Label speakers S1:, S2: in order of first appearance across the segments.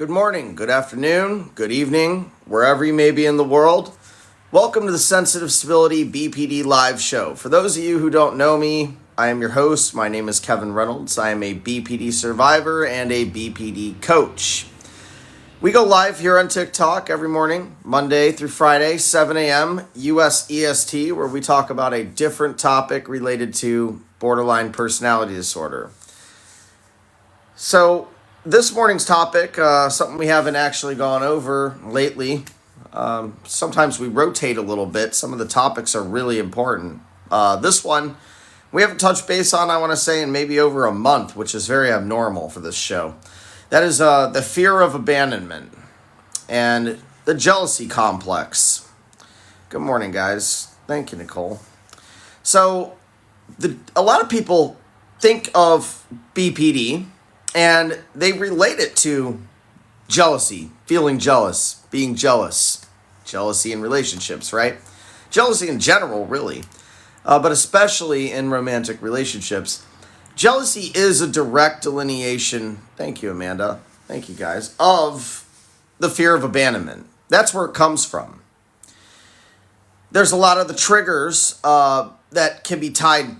S1: Good morning, good afternoon, good evening, wherever you may be in the world. Welcome to the Sensitive Stability BPD live show. For those of you who don't know me, I am your host. My name is Kevin Reynolds. I am a BPD survivor and a BPD coach. We go live here on TikTok every morning, Monday through Friday, 7 a.m. US EST, where we talk about a different topic related to borderline personality disorder. So, this morning's topic, something we haven't actually gone over lately. Sometimes we rotate a little bit. Some of the topics are really important. This one, we haven't touched base on, I want to say, in maybe over a month, which is very abnormal for this show. That is the fear of abandonment and the jealousy complex. Good morning, guys. Thank you, Nicole. So, a lot of people think of BPD and they relate it to jealousy, feeling jealous, being jealous, jealousy in relationships, right? Jealousy in general, really, but especially in romantic relationships. Jealousy is a direct delineation, thank you, Amanda, thank you, guys, of the fear of abandonment. That's where it comes from. There's a lot of the triggers that can be tied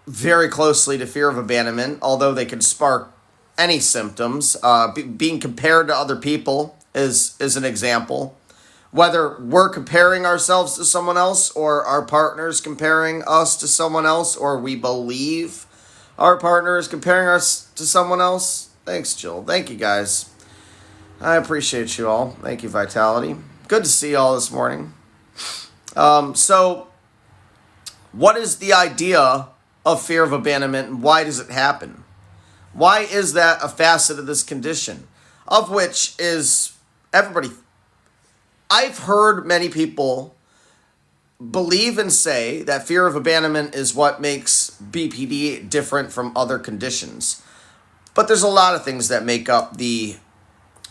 S1: very closely to fear of abandonment, although they can spark any symptoms. Being compared to other people is an example. Whether we're comparing ourselves to someone else or our partner's comparing us to someone else, or we believe our partner is comparing us to someone else. Thanks, Jill. Thank you, guys. I appreciate you all. Thank you, Vitality. Good to see you all this morning. So what is the idea of fear of abandonment and why does it happen? Why is that a facet of this condition? Of which is everybody. I've heard many people believe and say that fear of abandonment is what makes BPD different from other conditions. But there's a lot of things that make up the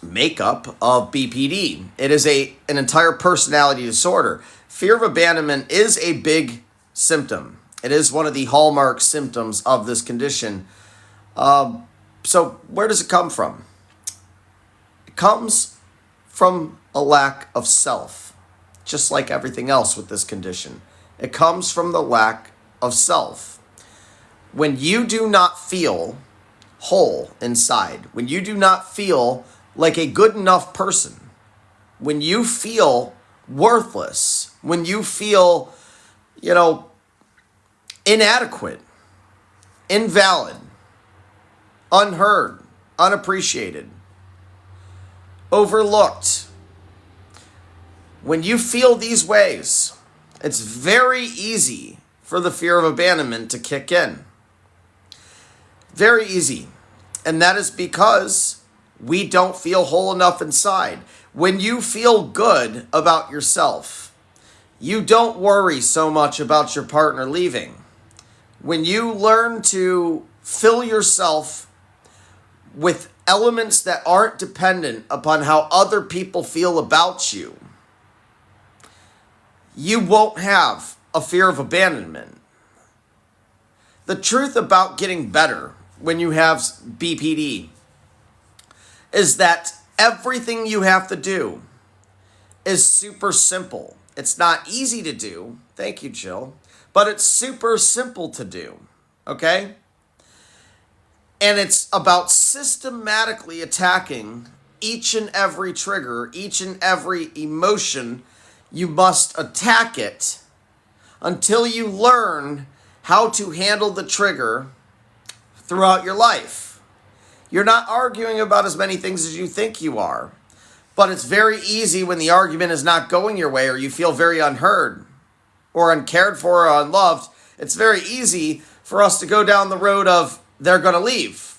S1: makeup of BPD. It is an entire personality disorder. Fear of abandonment is a big symptom. It is one of the hallmark symptoms of this condition. So where does it come from? It comes from a lack of self, just like everything else with this condition. It comes from the lack of self. When you do not feel whole inside, when you do not feel like a good enough person, when you feel worthless, when you feel, inadequate, invalid, unheard, unappreciated, overlooked. When you feel these ways, it's very easy for the fear of abandonment to kick in. Very easy. And that is because we don't feel whole enough inside. When you feel good about yourself, you don't worry so much about your partner leaving. When you learn to fill yourself with elements that aren't dependent upon how other people feel about you, you won't have a fear of abandonment. The truth about getting better when you have BPD is that everything you have to do is super simple. It's not easy to do. Thank you, Jill. But it's super simple to do. Okay? And it's about systematically attacking each and every trigger, each and every emotion. You must attack it until you learn how to handle the trigger throughout your life. You're not arguing about as many things as you think you are, but it's very easy when the argument is not going your way or you feel very unheard or uncared for or unloved. It's very easy for us to go down the road of, they're going to leave.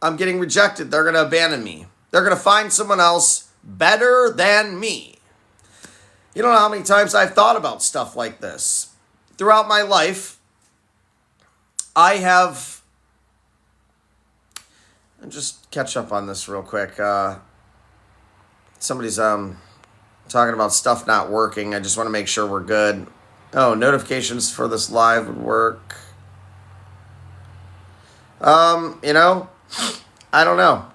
S1: I'm getting rejected. They're going to abandon me. They're going to find someone else better than me. You don't know how many times I've thought about stuff like this. Throughout my life, I have... I'll just catch up on this real quick. Somebody's talking about stuff not working. I just want to make sure we're good. Oh, notifications for this live would work. I don't know.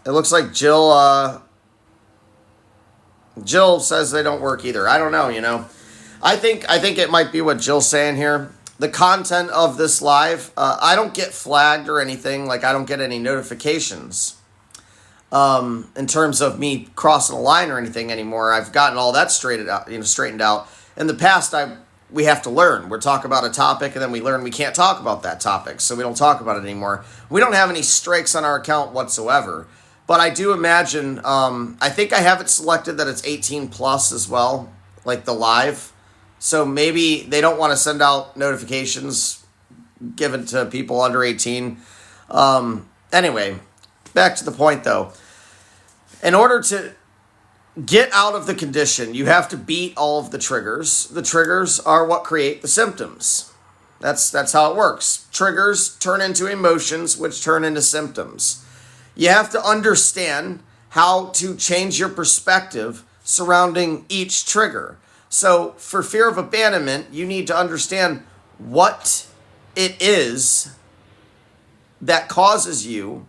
S1: It looks like Jill says they don't work either. I don't know, you know. I think it might be what Jill's saying here. The content of this live, I don't get flagged or anything. Like, I don't get any notifications in terms of me crossing a line or anything anymore. I've gotten all that straightened out. In the past, we have to learn. We're talking about a topic, and then we learn we can't talk about that topic, so we don't talk about it anymore. We don't have any strikes on our account whatsoever. But I do imagine, I think I have it selected that it's 18 plus as well, like the live. So maybe they don't want to send out notifications given to people under 18. Anyway, back to the point though. In order to get out of the condition, you have to beat all of the triggers. The triggers are what create the symptoms. That's how it works. Triggers turn into emotions, which turn into symptoms. You have to understand how to change your perspective surrounding each trigger. So for fear of abandonment, you need to understand what it is that causes you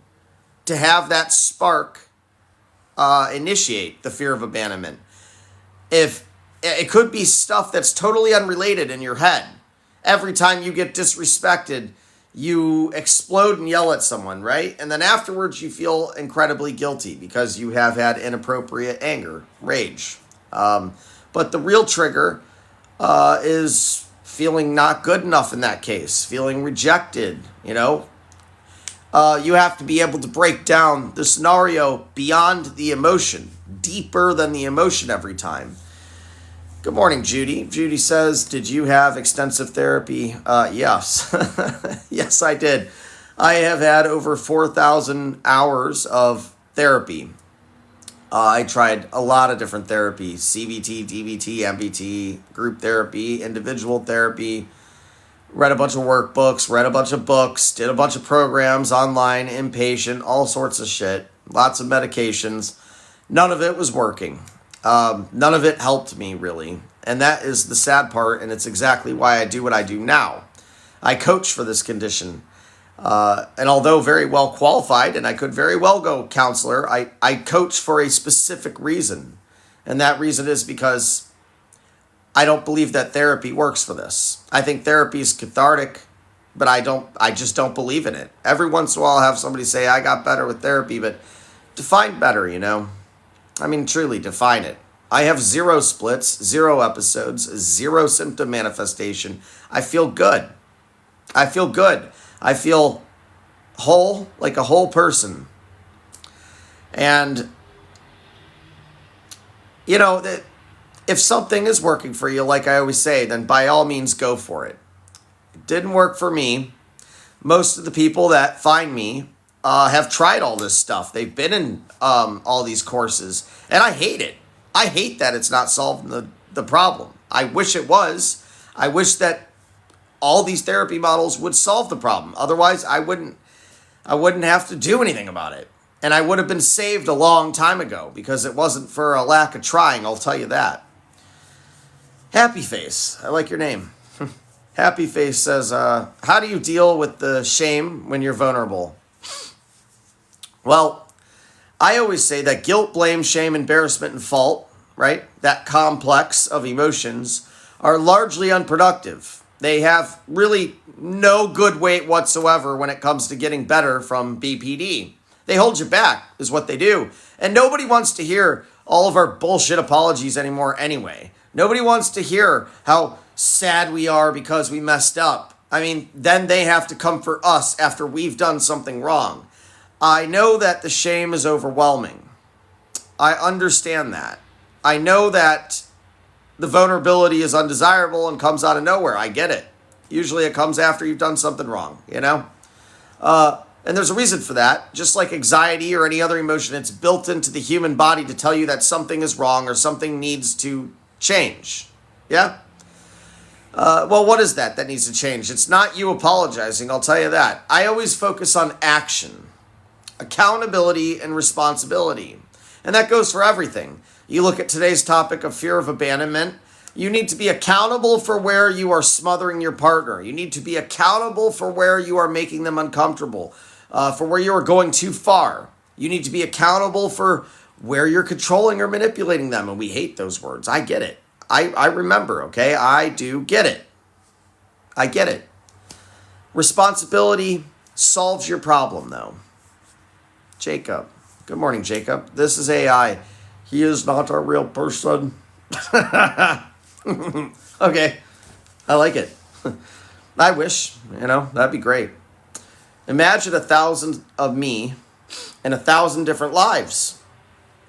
S1: to have that spark initiate the fear of abandonment. If it could be stuff that's totally unrelated in your head. Every time you get disrespected, you explode and yell at someone, right? And then afterwards you feel incredibly guilty because you have had inappropriate anger, rage. But the real trigger is feeling not good enough in that case, feeling rejected, you know. You have to be able to break down the scenario beyond the emotion, deeper than the emotion every time. Good morning, Judy. Judy says, did you have extensive therapy? Yes. Yes, I did. I have had over 4,000 hours of therapy. I tried a lot of different therapies, CBT, DBT, MBT, group therapy, individual therapy, read a bunch of workbooks, read a bunch of books, did a bunch of programs online, inpatient, all sorts of shit, lots of medications. None of it was working. None of it helped me, really. And that is the sad part, and it's exactly why I do what I do now. I coach for this condition. And although very well qualified, and I could very well go counselor, I coach for a specific reason. And that reason is because I don't believe that therapy works for this. I think therapy is cathartic, but I just don't believe in it. Every once in a while I'll have somebody say, I got better with therapy, but define better, you know? I mean, truly define it. I have 0 splits, 0 episodes, 0 symptom manifestation. I feel good. I feel good. I feel whole, like a whole person. And, you know, if something is working for you, like I always say, then by all means go for it. It didn't work for me. Most of the people that find me have tried all this stuff. They've been in all these courses, and I hate it. I hate that it's not solving the problem. I wish it was. I wish that all these therapy models would solve the problem. Otherwise, I wouldn't have to do anything about it. And I would have been saved a long time ago because it wasn't for a lack of trying, I'll tell you that. Happy Face, I like your name. Happy Face says, how do you deal with the shame when you're vulnerable? Well, I always say that guilt, blame, shame, embarrassment, and fault, right? That complex of emotions are largely unproductive. They have really no good weight whatsoever when it comes to getting better from BPD. They hold you back, is what they do. And nobody wants to hear all of our bullshit apologies anymore anyway. Nobody wants to hear how sad we are because we messed up. I mean, then they have to come for us after we've done something wrong. I know that the shame is overwhelming. I understand that. I know that the vulnerability is undesirable and comes out of nowhere. I get it. Usually it comes after you've done something wrong, you know? And there's a reason for that. Just like anxiety or any other emotion, it's built into the human body to tell you that something is wrong or something needs to change. Yeah? Well, what is that needs to change? It's not you apologizing, I'll tell you that. I always focus on action, accountability, and responsibility. And that goes for everything. You look at today's topic of fear of abandonment. You need to be accountable for where you are smothering your partner. You need to be accountable for where you are making them uncomfortable, for where you are going too far. You need to be accountable for where you're controlling or manipulating them. And we hate those words. I get it. I remember, okay? I do get it. I get it. Responsibility solves your problem, though. Jacob. Good morning, Jacob. This is AI. He is not a real person. Okay. I like it. I wish, that'd be great. Imagine 1,000 of me and 1,000 different lives.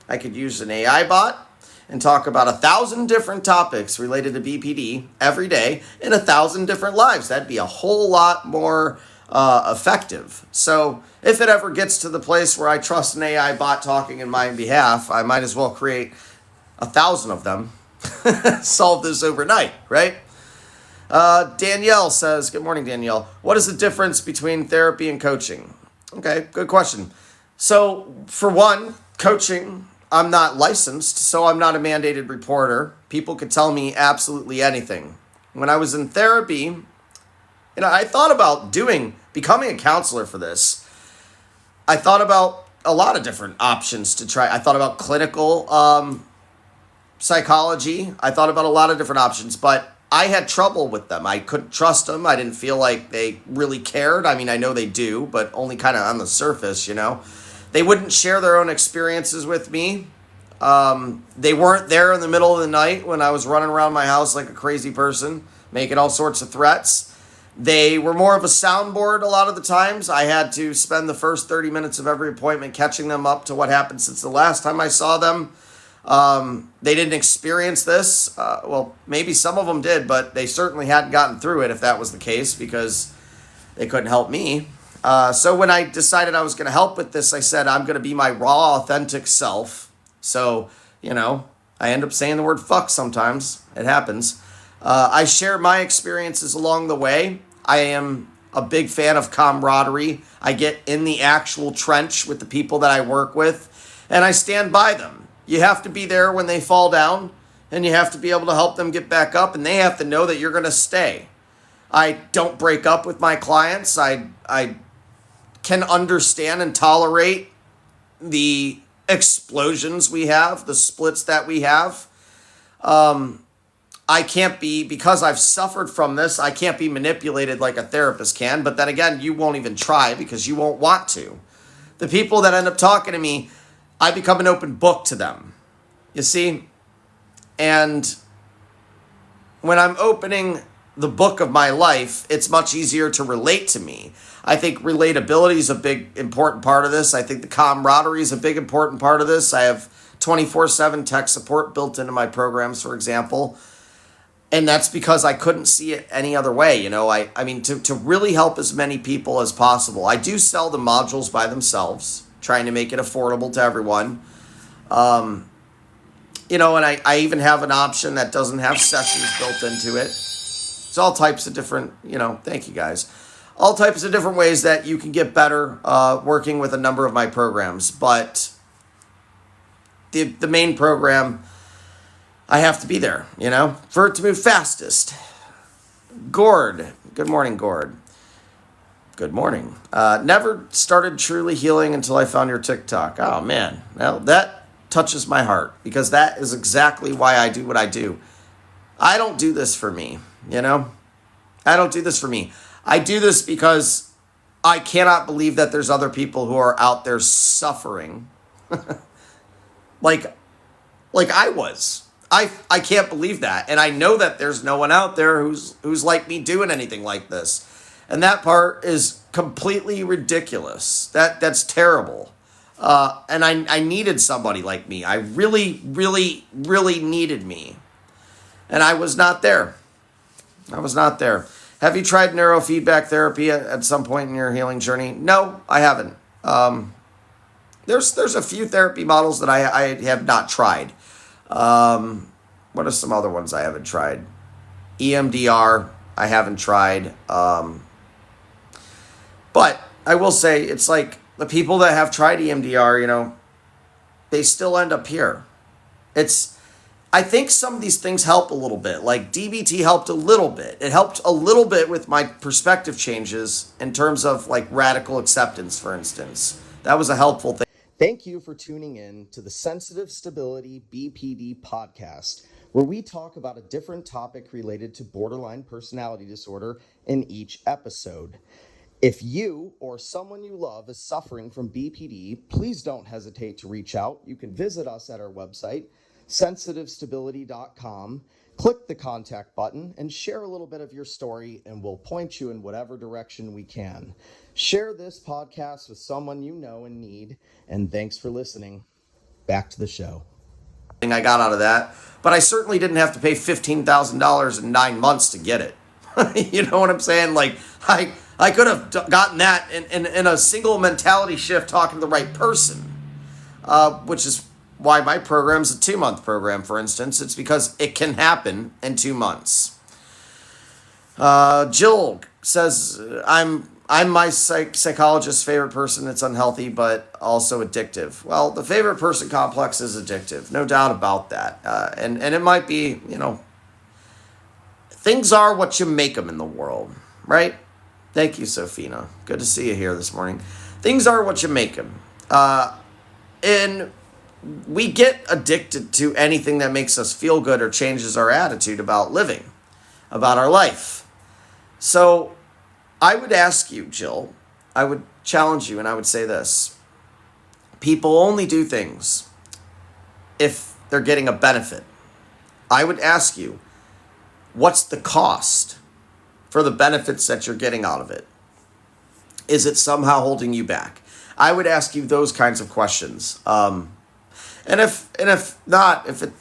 S1: I could use an AI bot and talk about 1,000 different topics related to BPD every day in 1,000 different lives. That'd be a whole lot more effective. So if it ever gets to the place where I trust an AI bot talking in my behalf, I might as well create 1,000 of them. Solve this overnight, right? Danielle says, good morning, Danielle. What is the difference between therapy and coaching? Okay, good question. So for one, coaching, I'm not licensed, so I'm not a mandated reporter. People could tell me absolutely anything. When I was in therapy, I thought about becoming a counselor for this. I thought about a lot of different options to try. I thought about clinical psychology. I thought about a lot of different options, but I had trouble with them. I couldn't trust them. I didn't feel like they really cared. I mean, I know they do, but only kind of on the surface, They wouldn't share their own experiences with me. They weren't there in the middle of the night when I was running around my house like a crazy person, making all sorts of threats. They were more of a soundboard a lot of the times. I had to spend the first 30 minutes of every appointment catching them up to what happened since the last time I saw them. They didn't experience this. Well, maybe some of them did, but they certainly hadn't gotten through it if that was the case because they couldn't help me. So when I decided I was going to help with this, I said, I'm going to be my raw, authentic self. So, I end up saying the word fuck sometimes. It happens. I share my experiences along the way. I am a big fan of camaraderie. I get in the actual trench with the people that I work with, and I stand by them. You have to be there when they fall down, and you have to be able to help them get back up, and they have to know that you're going to stay. I don't break up with my clients. I can understand and tolerate the explosions we have, the splits that we have. I can't be, because I've suffered from this, I can't be manipulated like a therapist can. But then again, you won't even try because you won't want to. The people that end up talking to me, I become an open book to them. You see? And when I'm opening the book of my life, it's much easier to relate to me. I think relatability is a big, important part of this. I think the camaraderie is a big, important part of this. I have 24/7 tech support built into my programs, for example. And that's because I couldn't see it any other way. I mean, to really help as many people as possible. I do sell the modules by themselves, trying to make it affordable to everyone. And I even have an option that doesn't have sessions built into it. It's all types of different, thank you guys. All types of different ways that you can get better working with a number of my programs. But the main program, I have to be there, for it to move fastest. Gord. Good morning, Gord. Good morning. Never started truly healing until I found your TikTok. Oh, man. Well, that touches my heart because that is exactly why I do what I do. I don't do this for me, I don't do this for me. I do this because I cannot believe that there's other people who are out there suffering like I was. I can't believe that. And I know that there's no one out there who's like me doing anything like this. And that part is completely ridiculous. That's terrible. And I needed somebody like me. I really, really, really needed me. And I was not there. Have you tried neurofeedback therapy at some point in your healing journey? No, I haven't. There's a few therapy models that I have not tried. What are some other ones I haven't tried? EMDR, I haven't tried. But I will say, it's like the people that have tried EMDR, they still end up here. I think some of these things help a little bit. Like DBT helped a little bit. It helped a little bit with my perspective changes in terms of like radical acceptance, for instance. That was a helpful thing. Thank you for tuning in to the Sensitive Stability BPD podcast, where we talk about a different topic related to borderline personality disorder in each episode. If you or someone you love is suffering from BPD, please don't hesitate to reach out. You can visit us at our website, sensitivestability.com. Click the contact button and share a little bit of your story, and we'll point you in whatever direction we can. Share this podcast with someone you know in need, and thanks for listening. Back to the show. I got out of that, but I certainly didn't have to pay $15,000 in 9 months to get it. You know what I'm saying? Like, I could have gotten that in a single mentality shift talking to the right person, which is why my program's a 2-month program, for instance. It's because it can happen in 2 months. Jill says, I'm my psychologist's favorite person. It's unhealthy, but also addictive. Well, the favorite person complex is addictive. No doubt about that. And it might be, things are what you make them in the world, right? Thank you, Sophina. Good to see you here this morning. Things are what you make them. And we get addicted to anything that makes us feel good or changes our attitude about living, about our life. So I would ask you, Jill, I would challenge you, and I would say this. People only do things if they're getting a benefit. I would ask you, what's the cost for the benefits that you're getting out of it? Is it somehow holding you back? I would ask you those kinds of questions. And if not, if it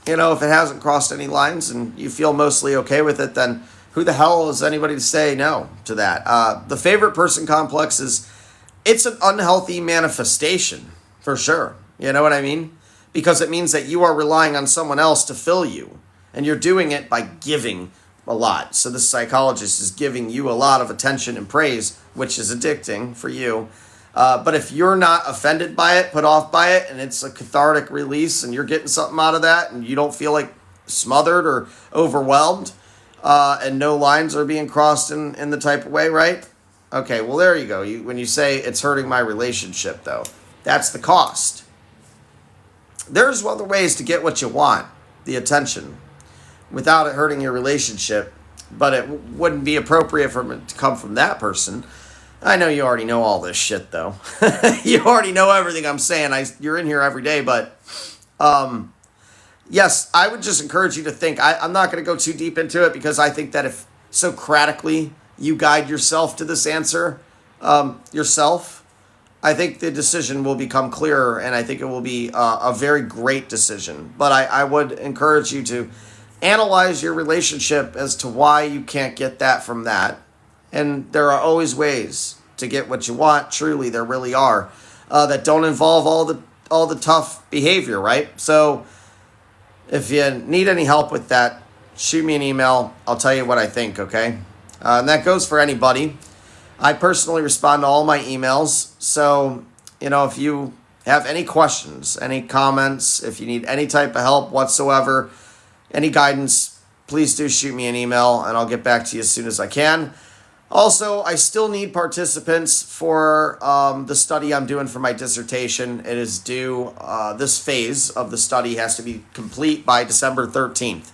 S1: hasn't crossed any lines and you feel mostly okay with it, then who the hell is anybody to say no to that? The favorite person complex it's an unhealthy manifestation for sure. You know what I mean? Because it means that you are relying on someone else to fill you, and you're doing it by giving a lot. So the psychologist is giving you a lot of attention and praise, which is addicting for you. But if you're not offended by it, put off by it, and it's a cathartic release and you're getting something out of that and you don't feel like smothered or overwhelmed, and no lines are being crossed in the type of way, right? Okay, well, there you go. When you say it's hurting my relationship, though, that's the cost. There's other ways to get what you want, the attention, without it hurting your relationship, but it wouldn't be appropriate for it to come from that person. I know you already know all this shit, though. You already know everything I'm saying. You're in here every day, but yes, I would just encourage you to think. I'm not going to go too deep into it because I think that if Socratically you guide yourself to this answer yourself, I think the decision will become clearer, and I think it will be a very great decision. But I would encourage you to analyze your relationship as to why you can't get that from that. And there are always ways to get what you want. Truly, there really are, that don't involve all the tough behavior, right? So if you need any help with that, shoot me an email. I'll tell you what I think, okay? And that goes for anybody. I personally respond to all my emails. So, if you have any questions, any comments, if you need any type of help whatsoever, any guidance, please do shoot me an email and I'll get back to you as soon as I can. Also, I still need participants for the study I'm doing for my dissertation. It is due, this phase of the study has to be complete by December 13th.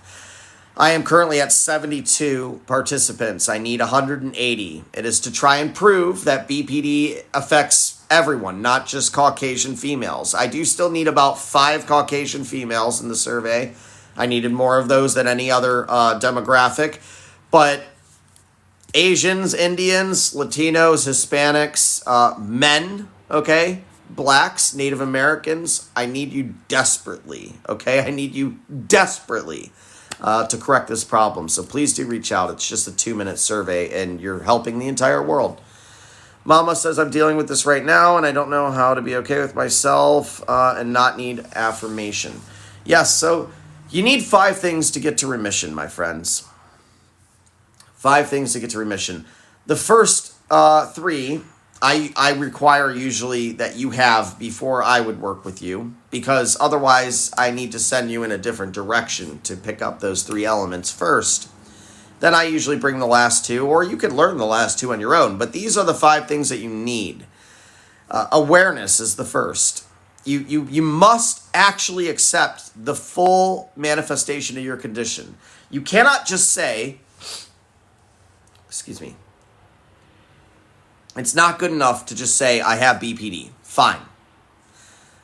S1: I am currently at 72 participants. I need 180. It is to try and prove that BPD affects everyone, not just Caucasian females. I do still need about 5 Caucasian females in the survey. I needed more of those than any other demographic. But Asians, Indians, Latinos, Hispanics, men, okay, blacks, Native Americans, I need you desperately, okay? I need you desperately to correct this problem. So please do reach out. It's just a 2-minute survey, and you're helping the entire world. Mama says, I'm dealing with this right now, and I don't know how to be okay with myself and not need affirmation. Yes, so you need 5 things to get to remission, my friends. 5 things to get to remission. The first 3, I require usually that you have before I would work with you, because otherwise I need to send you in a different direction to pick up those 3 elements first. Then I usually bring the last 2, or you can learn the last 2 on your own. But these are the 5 things that you need. Awareness is the first. You must actually accept the full manifestation of your condition. You cannot just say, excuse me, it's not good enough to just say, I have BPD. Fine.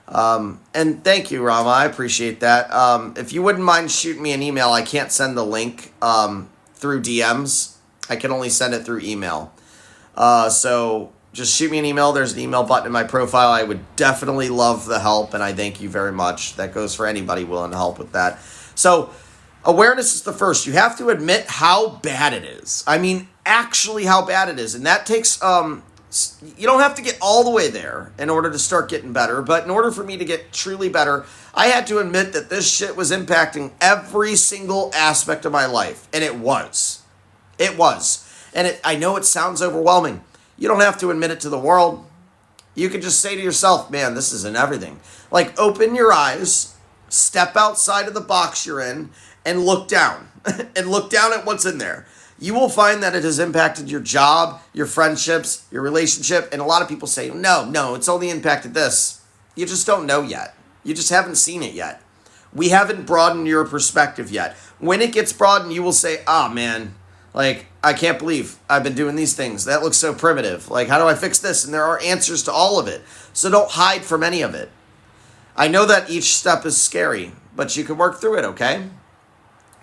S1: And thank you, Rama. I appreciate that. If you wouldn't mind shooting me an email, I can't send the link through DMs. I can only send it through email. So just shoot me an email. There's an email button in my profile. I would definitely love the help, and I thank you very much. That goes for anybody willing to help with that. So awareness is the first. You have to admit how bad it is. I mean, actually how bad it is. And that takes, you don't have to get all the way there in order to start getting better. But in order for me to get truly better, I had to admit that this shit was impacting every single aspect of my life. And it was. It was. And I know it sounds overwhelming. You don't have to admit it to the world. You can just say to yourself, man, this isn't everything. Like, open your eyes, step outside of the box you're in, and look down. And look down at what's in there. You will find that it has impacted your job, your friendships, your relationship. And a lot of people say, no, it's only impacted this. You just don't know yet. You just haven't seen it yet. We haven't broadened your perspective yet. When it gets broadened, you will say, man, like, I can't believe I've been doing these things. That looks so primitive. Like, how do I fix this? And there are answers to all of it. So don't hide from any of it. I know that each step is scary, but you can work through it, okay?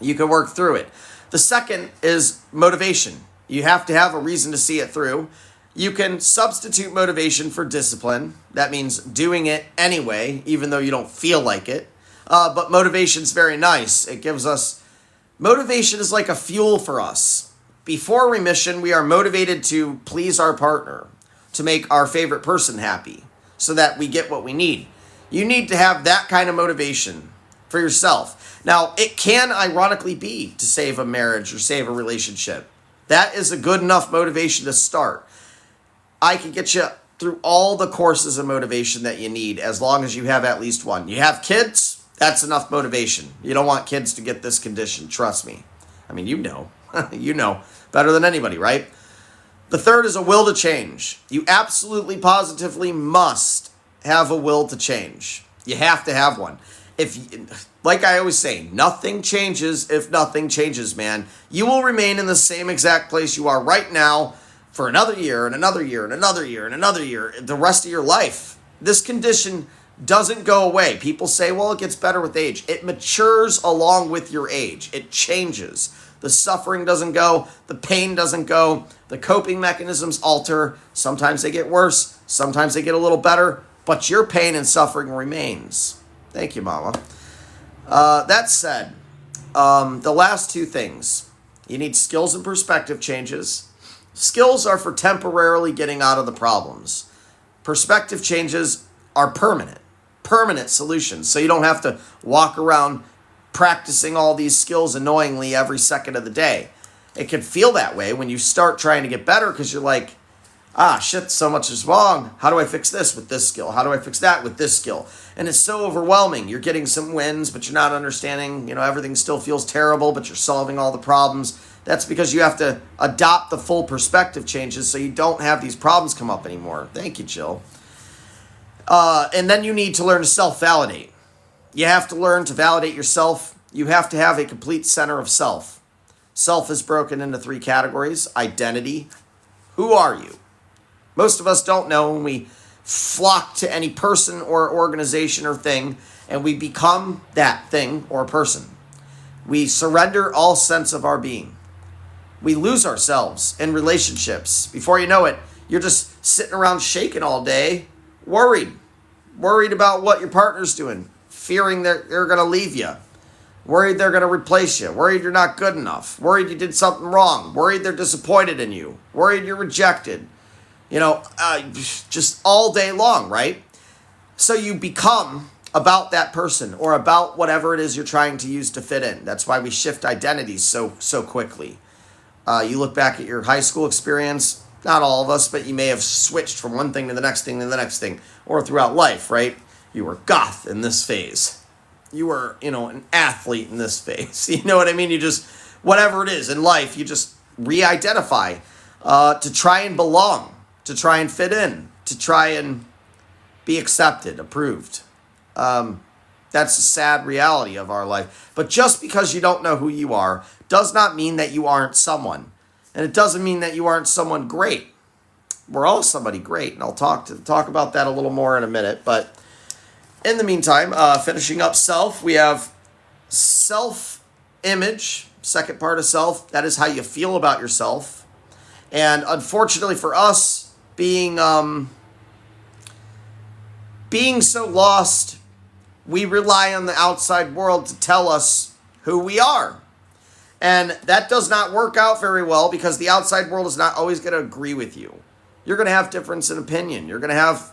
S1: You can work through it. The second is motivation. You have to have a reason to see it through. You can substitute motivation for discipline. That means doing it anyway, even though you don't feel like it. But motivation's very nice. It gives us... Motivation is like a fuel for us. Before remission, we are motivated to please our partner, to make our favorite person happy, so that we get what we need. You need to have that kind of motivation for yourself. Now, it can ironically be to save a marriage or save a relationship. That is a good enough motivation to start. I can get you through all the courses of motivation that you need as long as you have at least one. You have kids? That's enough motivation. You don't want kids to get this condition. Trust me. I mean, you know. You know better than anybody, right? The third is a will to change. You absolutely, positively must have a will to change. You have to have one. Like I always say, nothing changes if nothing changes, man. You will remain in the same exact place you are right now for another year and another year and another year and another year, the rest of your life. This condition doesn't go away. People say, well, it gets better with age. It matures along with your age. It changes. The suffering doesn't go. The pain doesn't go. The coping mechanisms alter. Sometimes they get worse. Sometimes they get a little better. But your pain and suffering remains. Thank you, Mama. That said, the last two things. You need skills and perspective changes. Skills are for temporarily getting out of the problems. Perspective changes are permanent solutions. So you don't have to walk around practicing all these skills annoyingly every second of the day. It can feel that way when you start trying to get better because you're like, shit, so much is wrong. How do I fix this with this skill? How do I fix that with this skill? And it's so overwhelming. You're getting some wins, but you're not understanding, everything still feels terrible, but you're solving all the problems. That's because you have to adopt the full perspective changes so you don't have these problems come up anymore. Thank you, Jill. And then you need to learn to self-validate. You have to learn to validate yourself. You have to have a complete center of self. Self is broken into three categories. Identity. Who are you? Most of us don't know when we flock to any person or organization or thing, and we become that thing or person. We surrender all sense of our being. We lose ourselves in relationships. Before you know it, you're just sitting around shaking all day, worried about what your partner's doing, fearing that they're going to leave you, worried they're going to replace you, worried you're not good enough, worried you did something wrong, worried they're disappointed in you, worried you're rejected, just all day long, right? So you become about that person or about whatever it is you're trying to use to fit in. That's why we shift identities so quickly. You look back at your high school experience. Not all of us, but you may have switched from one thing to the next thing to the next thing, or throughout life, right? You were goth in this phase. You were, an athlete in this phase. You know what I mean? You just, whatever it is in life, you just re-identify to try and belong, to try and fit in, to try and be accepted, approved. That's a sad reality of our life. But just because you don't know who you are does not mean that you aren't someone. And it doesn't mean that you aren't someone great. We're all somebody great, and I'll talk about that a little more in a minute. But in the meantime, finishing up self, we have self-image, second part of self. That is how you feel about yourself. And unfortunately for us, being so lost, we rely on the outside world to tell us who we are. And that does not work out very well because the outside world is not always going to agree with you. You're going to have difference in opinion. You're going to have,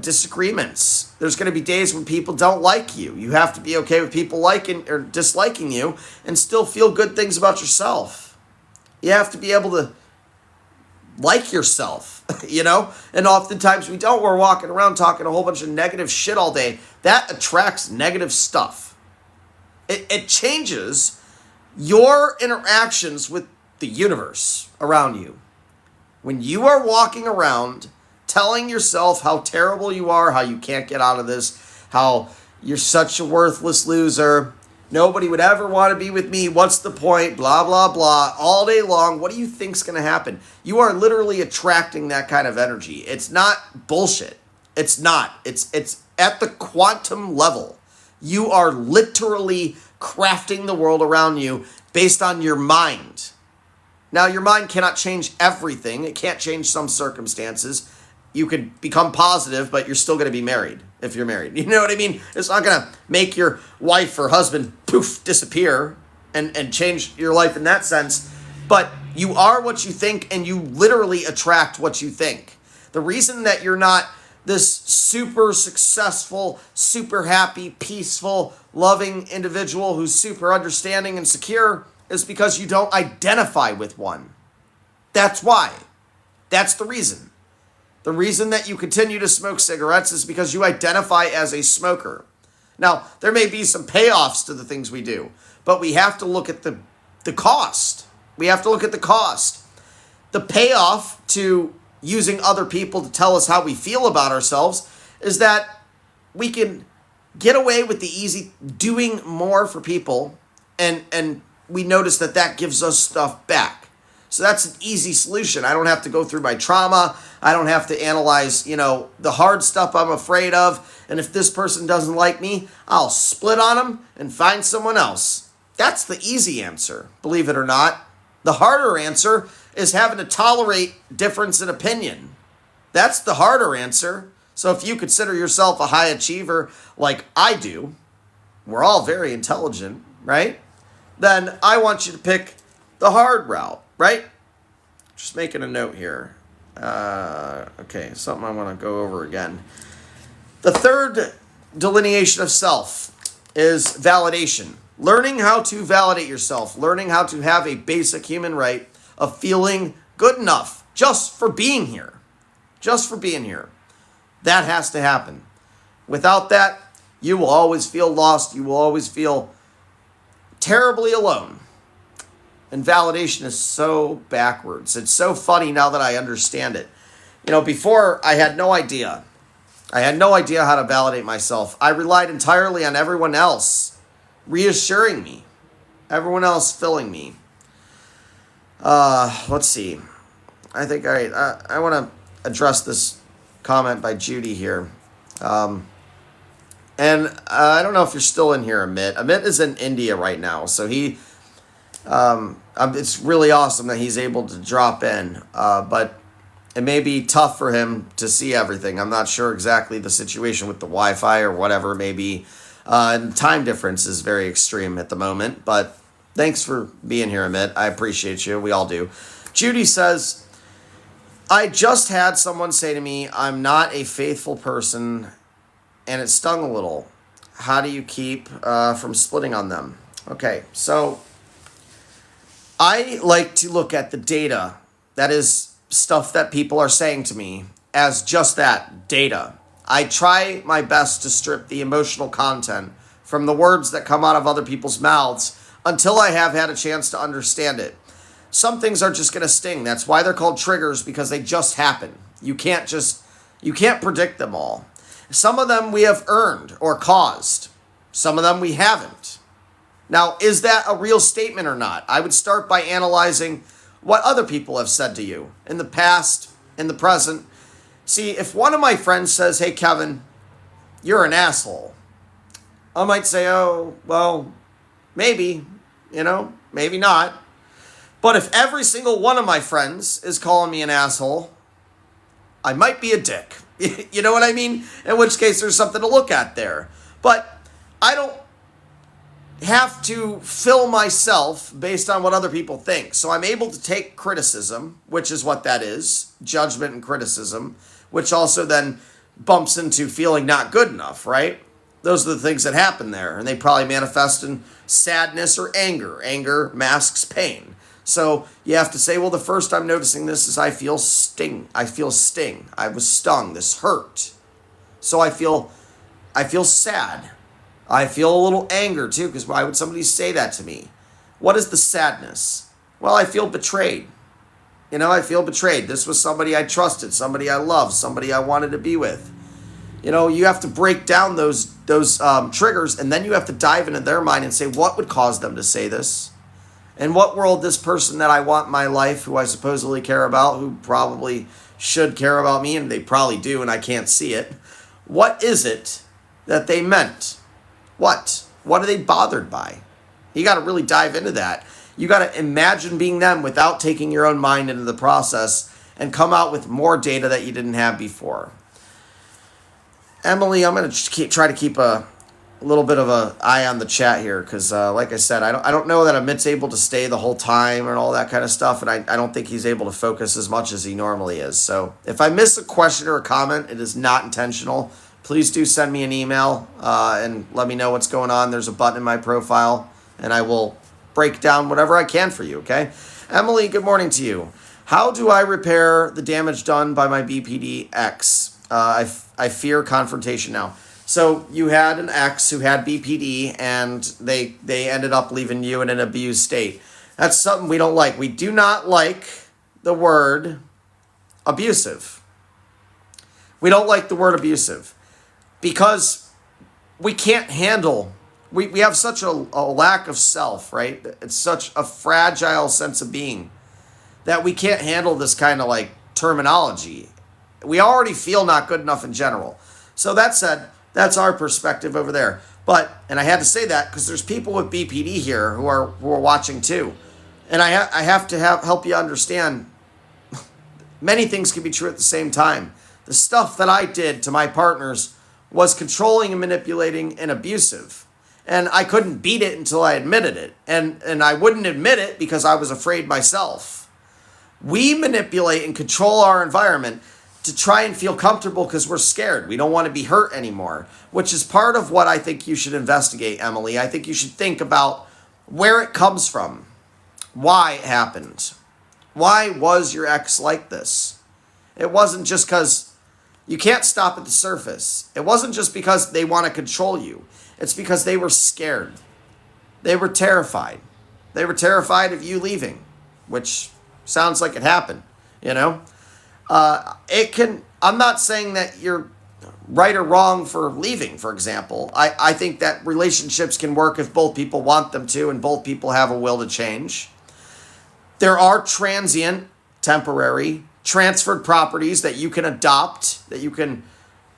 S1: disagreements. There's going to be days when people don't like you. You have to be okay with people liking or disliking you and still feel good things about yourself. You have to be able to like yourself, And oftentimes we don't. We're walking around talking a whole bunch of negative shit all day. That attracts negative stuff. It changes your interactions with the universe around you. When you are walking around telling yourself how terrible you are, how you can't get out of this, how you're such a worthless loser, nobody would ever want to be with me, what's the point, blah, blah, blah, all day long, what do you think's going to happen? You are literally attracting that kind of energy. It's not bullshit. It's not. It's at the quantum level. You are literally crafting the world around you based on your mind. Now, your mind cannot change everything. It can't change some circumstances. You could become positive, but you're still going to be married if you're married. You know what I mean? It's not going to make your wife or husband, poof, disappear and change your life in that sense. But you are what you think, and you literally attract what you think. The reason that you're not this super successful, super happy, peaceful, loving individual who's super understanding and secure is because you don't identify with one. That's why. That's the reason. The reason that you continue to smoke cigarettes is because you identify as a smoker. Now, there may be some payoffs to the things we do, but we have to look at the cost. We have to look at the cost. The payoff to using other people to tell us how we feel about ourselves is that we can get away with the easy doing more for people, and we notice that gives us stuff back. So that's an easy solution. I don't have to go through my trauma. I don't have to analyze, the hard stuff I'm afraid of. And if this person doesn't like me, I'll split on them and find someone else. That's the easy answer, believe it or not. The harder answer is having to tolerate difference in opinion. That's the harder answer. So if you consider yourself a high achiever like I do, we're all very intelligent, right? Then I want you to pick the hard route, right? Just making a note here. Okay, something I want to go over again. The third delineation of self is validation. Learning how to validate yourself. Learning how to have a basic human right of feeling good enough just for being here. Just for being here. That has to happen. Without that, you will always feel lost. You will always feel terribly alone. And validation is so backwards. It's so funny now that I understand it. Before I had no idea. I had no idea how to validate myself. I relied entirely on everyone else reassuring me. Everyone else filling me. Let's see. I think I want to address this comment by Judy here. And I don't know if you're still in here, Amit. Amit is in India right now, so he... it's really awesome that he's able to drop in, but it may be tough for him to see everything. I'm not sure exactly the situation with the Wi-Fi or whatever it may be. And time difference is very extreme at the moment, but thanks for being here, Amit. I appreciate you. We all do. Judy says, I just had someone say to me, I'm not a faithful person, and it stung a little. How do you keep from splitting on them? Okay, so I like to look at the data, that is stuff that people are saying to me, as just that, data. I try my best to strip the emotional content from the words that come out of other people's mouths until I have had a chance to understand it. Some things are just going to sting. That's why they're called triggers, because they just happen. You can't predict them all. Some of them we have earned or caused. Some of them we haven't. Now, is that a real statement or not? I would start by analyzing what other people have said to you in the past, in the present. See, if one of my friends says, hey, Kevin, you're an asshole, I might say, oh, well, maybe, maybe not. But if every single one of my friends is calling me an asshole, I might be a dick. You know what I mean? In which case, there's something to look at there. But I don't have to fill myself based on what other people think. So I'm able to take criticism, which is what that is, judgment and criticism, which also then bumps into feeling not good enough, right? Those are the things that happen there, and they probably manifest in sadness or anger. Anger masks pain. So you have to say, well, the first I'm noticing this is I feel sting. I was stung. This hurt. So I feel sad. I feel a little anger too, because why would somebody say that to me? What is the sadness? Well, I feel betrayed. I feel betrayed. This was somebody I trusted, somebody I loved, somebody I wanted to be with. You have to break down those triggers, and then you have to dive into their mind and say, what would cause them to say this? In what world this person that I want in my life, who I supposedly care about, who probably should care about me, and they probably do, and I can't see it, what is it that they meant? What are they bothered by? You got to really dive into that. You got to imagine being them without taking your own mind into the process and come out with more data that you didn't have before. Emily, I'm going to try to keep a little bit of an eye on the chat here because, like I said, I don't know that Amit's able to stay the whole time and all that kind of stuff, and I don't think he's able to focus as much as he normally is. So if I miss a question or a comment, it is not intentional. Please do send me an email and let me know what's going on. There's a button in my profile, and I will break down whatever I can for you, okay? Emily, good morning to you. How do I repair the damage done by my BPD ex? I fear confrontation now. So you had an ex who had BPD, and they ended up leaving you in an abused state. That's something we don't like. We do not like the word abusive. We don't like the word abusive. Because we can't handle, we have such a lack of self, right? It's such a fragile sense of being that we can't handle this kind of like terminology. We already feel not good enough in general. So that said, that's our perspective over there. And I had to say that because there's people with BPD here who are watching too. And I have to help you understand many things can be true at the same time. The stuff that I did to my partners was controlling and manipulating and abusive. And I couldn't beat it until I admitted it. And I wouldn't admit it because I was afraid myself. We manipulate and control our environment to try and feel comfortable because we're scared. We don't want to be hurt anymore, which is part of what I think you should investigate, Emily. I think you should think about where it comes from, why it happened. Why was your ex like this? It wasn't just because you can't stop at the surface. It wasn't just because they want to control you. It's because they were scared. They were terrified. They were terrified of you leaving, which sounds like it happened, I'm not saying that you're right or wrong for leaving, for example. I think that relationships can work if both people want them to and both people have a will to change. There are transient, temporary, transferred properties that you can adopt, that you can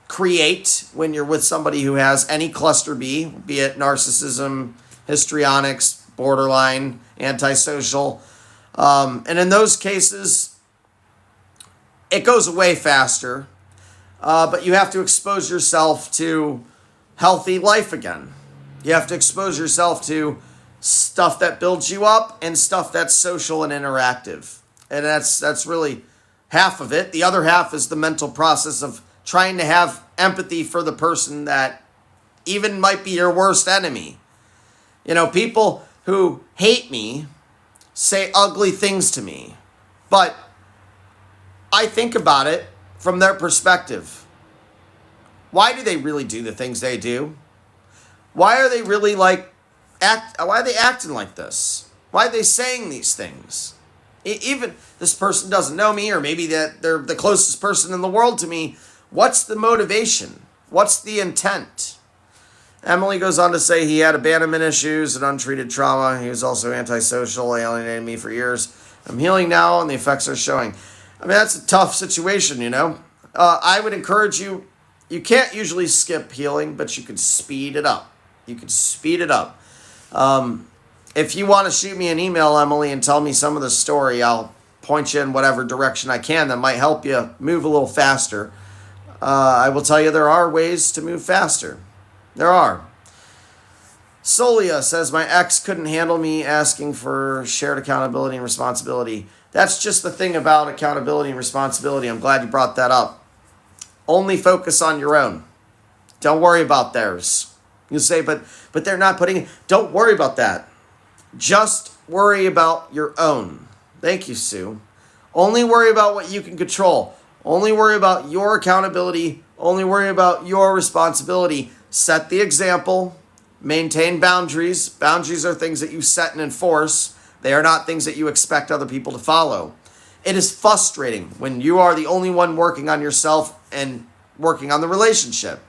S1: create when you're with somebody who has any cluster B, be it narcissism, histrionics, borderline, antisocial. And in those cases, it goes away faster, but you have to expose yourself to healthy life again. You have to expose yourself to stuff that builds you up and stuff that's social and interactive. And that's really half of it. The other half is the mental process of trying to have empathy for the person that even might be your worst enemy. People who hate me say ugly things to me, but I think about it from their perspective. Why do they really do the things they do? Why are they really why are they acting like this? Why are they saying these things? Even this person doesn't know me, or maybe that they're the closest person in the world to me. What's the motivation? What's the intent? Emily goes on to say he had abandonment issues and untreated trauma. He was also antisocial, alienated me for years. I'm healing now, and the effects are showing. I mean, that's a tough situation, you know. I would encourage you. You can't usually skip healing, but you could speed it up. You could speed it up. If you want to shoot me an email, Emily, and tell me some of the story, I'll point you in whatever direction I can that might help you move a little faster. I will tell you there are ways to move faster. There are. Solia says, my ex couldn't handle me asking for shared accountability and responsibility. That's just the thing about accountability and responsibility. I'm glad you brought that up. Only focus on your own. Don't worry about theirs. You say, but they're not putting... Don't worry about that. Just worry about your own. Thank you, Sue. Only worry about what you can control. Only worry about your accountability. Only worry about your responsibility. Set the example. Maintain boundaries. Boundaries are things that you set and enforce. They are not things that you expect other people to follow. It is frustrating when you are the only one working on yourself and working on the relationship.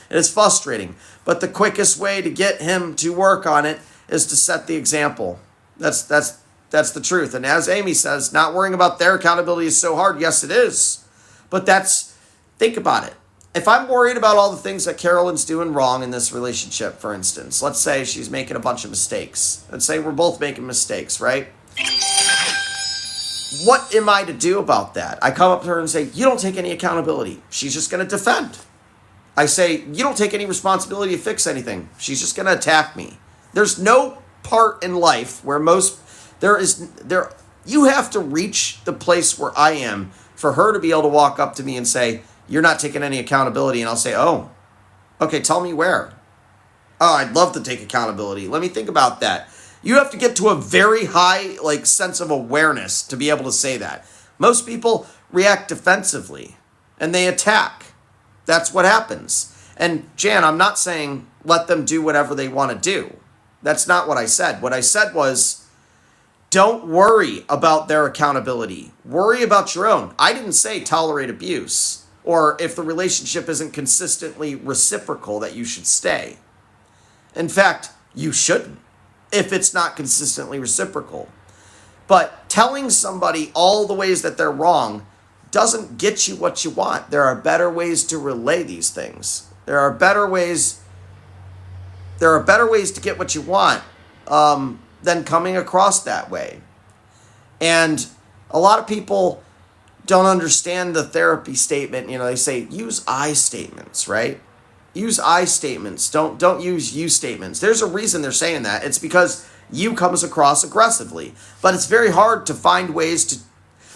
S1: It is frustrating. But the quickest way to get him to work on it is to set the example. That's the truth. And as Amy says, not worrying about their accountability is so hard. Yes, it is. But think about it. If I'm worried about all the things that Carolyn's doing wrong in this relationship, for instance, let's say she's making a bunch of mistakes. Let's say we're both making mistakes, right? What am I to do about that? I come up to her and say, you don't take any accountability. She's just going to defend. I say, you don't take any responsibility to fix anything. She's just going to attack me. There's no part in life where you have to reach the place where I am for her to be able to walk up to me and say, you're not taking any accountability. And I'll say, oh, okay, tell me where. Oh, I'd love to take accountability. Let me think about that. You have to get to a very high sense of awareness to be able to say that. Most people react defensively and they attack. That's what happens. And Jan, I'm not saying let them do whatever they want to do. That's not what I said. What I said was, don't worry about their accountability. Worry about your own. I didn't say tolerate abuse or if the relationship isn't consistently reciprocal that you should stay. In fact, you shouldn't if it's not consistently reciprocal. But telling somebody all the ways that they're wrong doesn't get you what you want. There are better ways to relay these things. There are better ways to get what you want than coming across that way. And a lot of people don't understand the therapy statement. You know, they say use I statements, right? Use I statements. Don't use you statements. There's a reason they're saying that. It's because you comes across aggressively. But it's very hard to find ways to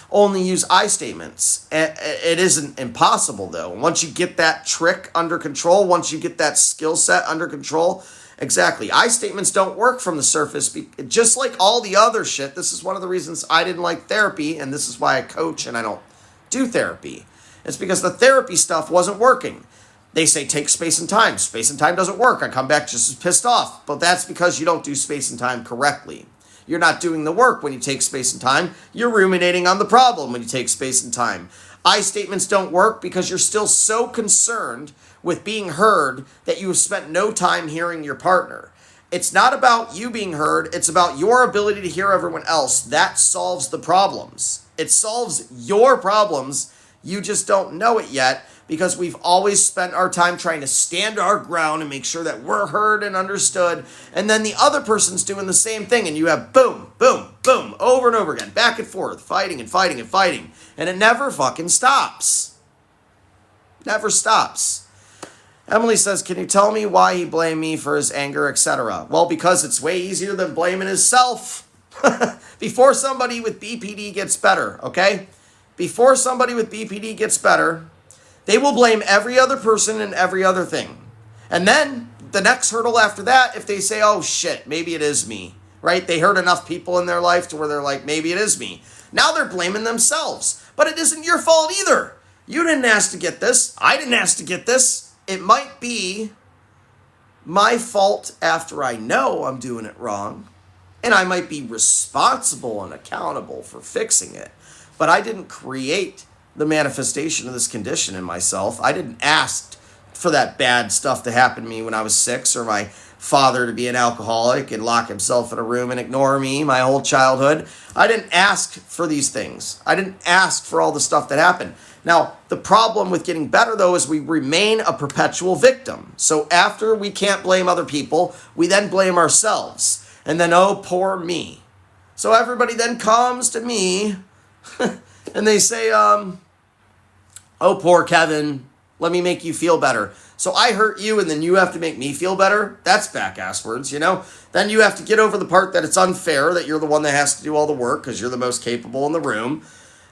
S1: only use I statements. It isn't impossible, though. Once you get that trick under control, once you get that skill set under control, exactly. I statements don't work from the surface. Just like all the other shit, this is one of the reasons I didn't like therapy, and this is why I coach and I don't do therapy. It's because the therapy stuff wasn't working. They say take space and time. Space and time doesn't work. I come back just as pissed off. But that's because you don't do space and time correctly. You're not doing the work when you take space and time. You're ruminating on the problem when you take space and time. I statements don't work because you're still so concerned with being heard that you have spent no time hearing your partner. It's not about you being heard. It's about your ability to hear everyone else. That solves the problems. It solves your problems. You just don't know it yet because we've always spent our time trying to stand our ground and make sure that we're heard and understood. And then the other person's doing the same thing. And you have boom, boom, boom, over and over again, back and forth, fighting and fighting and fighting. And it never fucking stops. Never stops. Emily says, can you tell me why he blamed me for his anger, etc.? Well, because it's way easier than blaming himself. Before somebody with BPD gets better, okay? Before somebody with BPD gets better, they will blame every other person and every other thing. And then the next hurdle after that, if they say, oh shit, maybe it is me, right? They hurt enough people in their life to where they're like, maybe it is me. Now they're blaming themselves. But it isn't your fault either. You didn't ask to get this. I didn't ask to get this. It might be my fault after I know I'm doing it wrong. And I might be responsible and accountable for fixing it. But I didn't create the manifestation of this condition in myself. I didn't ask for that bad stuff to happen to me when I was 6, or my father to be an alcoholic and lock himself in a room and ignore me my whole childhood. I didn't ask for these things. I didn't ask for all the stuff that happened. Now, the problem with getting better, though, is we remain a perpetual victim. So after we can't blame other people, we then blame ourselves. And then, oh, poor me. So everybody then comes to me and they say, oh, poor Kevin, let me make you feel better. So I hurt you and then you have to make me feel better? That's back-ass words, you know? Then you have to get over the part that it's unfair that you're the one that has to do all the work because you're the most capable in the room.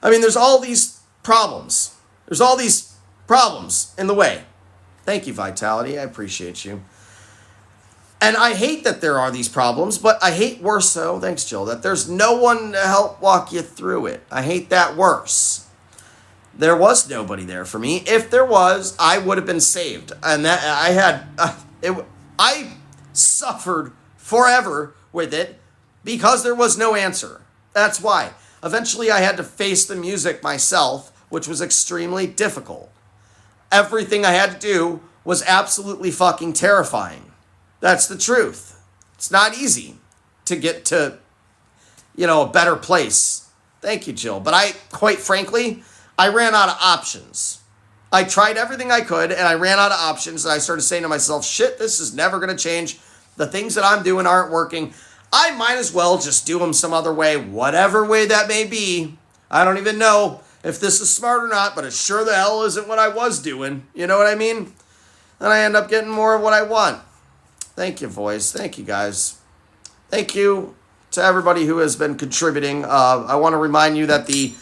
S1: I mean, there's all these problems. There's all these problems in the way. Thank you, Vitality. I appreciate you. And I hate that there are these problems, but I hate worse so, thanks, Jill, that there's no one to help walk you through it. I hate that worse. There was nobody there for me. If there was, I would have been saved. And that I suffered forever with it because there was no answer. That's why. Eventually, I had to face the music myself, which was extremely difficult. Everything I had to do was absolutely fucking terrifying. That's the truth. It's not easy to get to, a better place. Thank you, Jill. But quite frankly, I ran out of options. I tried everything I could, and I ran out of options, and I started saying to myself, shit, this is never going to change. The things that I'm doing aren't working. I might as well just do them some other way, whatever way that may be. I don't even know if this is smart or not, but it sure the hell isn't what I was doing. You know what I mean? And I end up getting more of what I want. Thank you, voice. Thank you, guys. Thank you to everybody who has been contributing. I want to remind you that the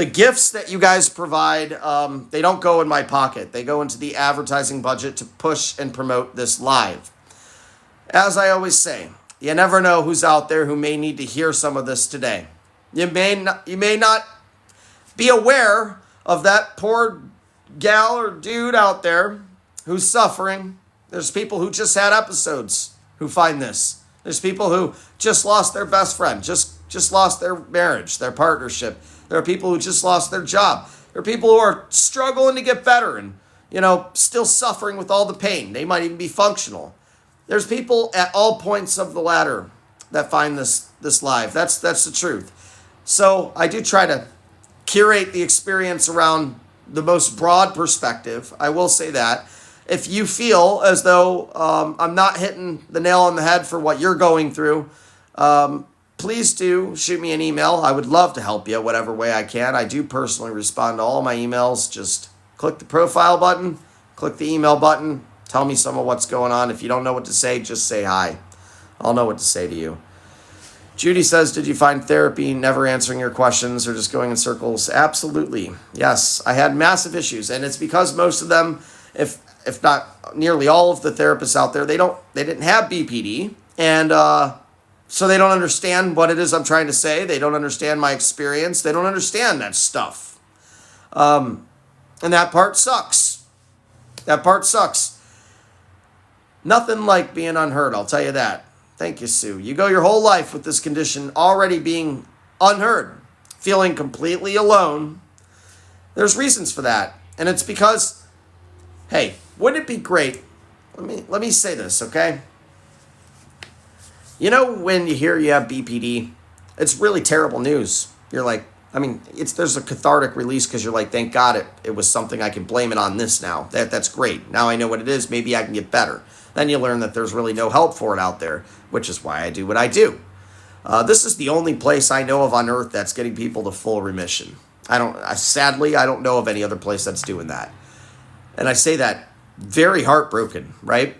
S1: gifts that you guys provide, they don't go in my pocket. They go into the advertising budget to push and promote this live. As I always say, you never know who's out there who may need to hear some of this today. You may not be aware of that poor gal or dude out there who's suffering. There's people who just had episodes who find this. There's people who just lost their best friend, just lost their marriage, their partnership. There are people who just lost their job. There are people who are struggling to get better and, still suffering with all the pain. They might even be functional. There's people at all points of the ladder that find this live. That's the truth. So I do try to curate the experience around the most broad perspective. I will say that. If you feel as though I'm not hitting the nail on the head for what you're going through, please do shoot me an email. I would love to help you whatever way I can. I do personally respond to all my emails. Just click the profile button, click the email button, tell me some of what's going on. If you don't know what to say, just say hi. I'll know what to say to you. Judy says, did you find therapy never answering your questions or just going in circles? Absolutely. Yes, I had massive issues. And it's because most of them, if not nearly all of the therapists out there, they didn't have BPD. And so they don't understand what it is I'm trying to say. They don't understand my experience. They don't understand that stuff. And that part sucks. That part sucks. Nothing like being unheard, I'll tell you that. Thank you, Sue. You go your whole life with this condition already being unheard, feeling completely alone. There's reasons for that. And it's because, hey, wouldn't it be great? Let me say this, okay? When you hear you have BPD, it's really terrible news. You're like, there's a cathartic release because you're like, thank God it was something I can blame it on this now. That's great. Now I know what it is. Maybe I can get better. Then you learn that there's really no help for it out there, which is why I do what I do. This is the only place I know of on earth that's getting people to full remission. Sadly, I don't know of any other place that's doing that. And I say that very heartbroken, right?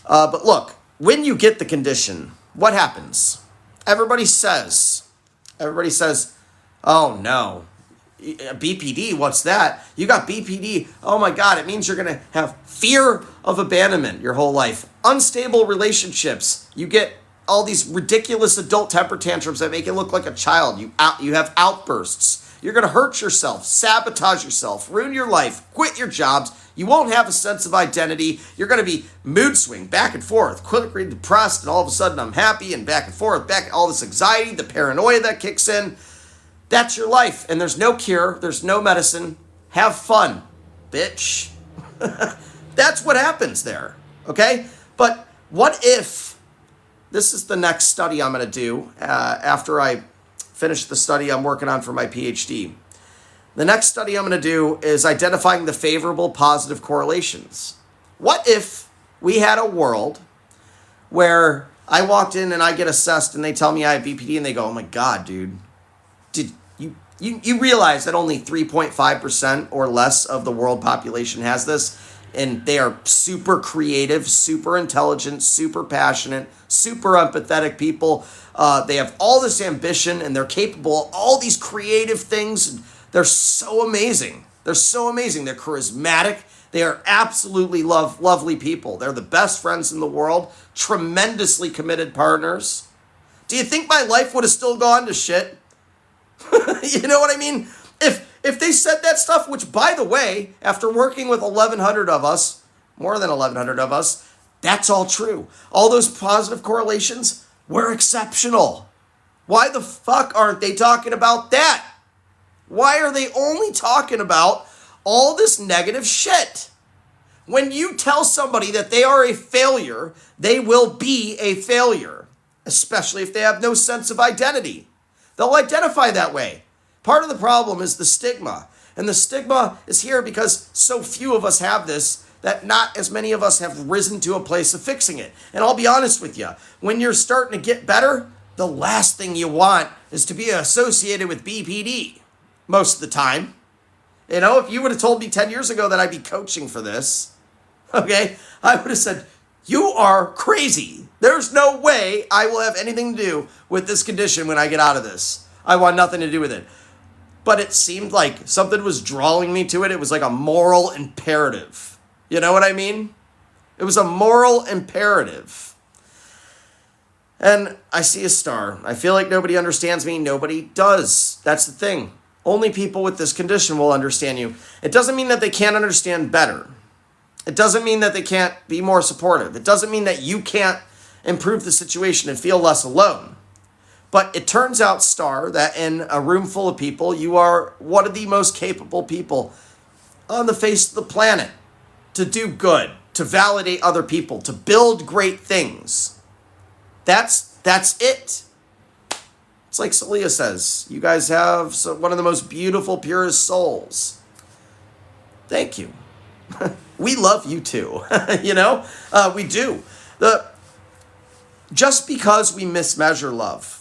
S1: But look, when you get the condition, what happens? Everybody says, oh no, BPD, what's that? You got BPD. Oh my God, it means you're going to have fear of abandonment your whole life. Unstable relationships. You get all these ridiculous adult temper tantrums that make you look like a child. You have outbursts. You're going to hurt yourself, sabotage yourself, ruin your life, quit your jobs. You won't have a sense of identity. You're going to be mood swing, back and forth, quickly depressed, and all of a sudden I'm happy, and back and forth, back all this anxiety, the paranoia that kicks in. That's your life, and there's no cure. There's no medicine. Have fun, bitch. That's what happens there, okay? But what if, this is the next study I'm going to do after I finish the study I'm working on for my PhD. The next study I'm going to do is identifying the favorable positive correlations. What if we had a world where I walked in and I get assessed and they tell me I have BPD and they go, oh my God, dude, did you realize that only 3.5% or less of the world population has this? And they are super creative, super intelligent, super passionate, super empathetic people. They have all this ambition and they're capable of all these creative things. They're so amazing. They're so amazing. They're charismatic. They are absolutely lovely people. They're the best friends in the world, tremendously committed partners. Do you think my life would have still gone to shit? You know what I mean? If they said that stuff, which, by the way, after working with 1,100 of us, more than 1,100 of us, that's all true. All those positive correlations were exceptional. Why the fuck aren't they talking about that? Why are they only talking about all this negative shit? When you tell somebody that they are a failure, they will be a failure, especially if they have no sense of identity. They'll identify that way. Part of the problem is the stigma. And the stigma is here because so few of us have this that not as many of us have risen to a place of fixing it. And I'll be honest with you, when you're starting to get better, the last thing you want is to be associated with BPD most of the time. You know, if you would have told me 10 years ago that I'd be coaching for this, okay, I would have said, you are crazy. There's no way I will have anything to do with this condition when I get out of this. I want nothing to do with it. But it seemed like something was drawing me to it. It was like a moral imperative. You know what I mean? It was a moral imperative. And I see a star. I feel like nobody understands me. Nobody does. That's the thing. Only people with this condition will understand you. It doesn't mean that they can't understand better. It doesn't mean that they can't be more supportive. It doesn't mean that you can't improve the situation and feel less alone. But it turns out, Star, that in a room full of people, you are one of the most capable people on the face of the planet to do good, to validate other people, to build great things. That's it. It's like Celia says, you guys have one of the most beautiful, purest souls. Thank you. We love you too. You know, we do. Just because we mismeasure love,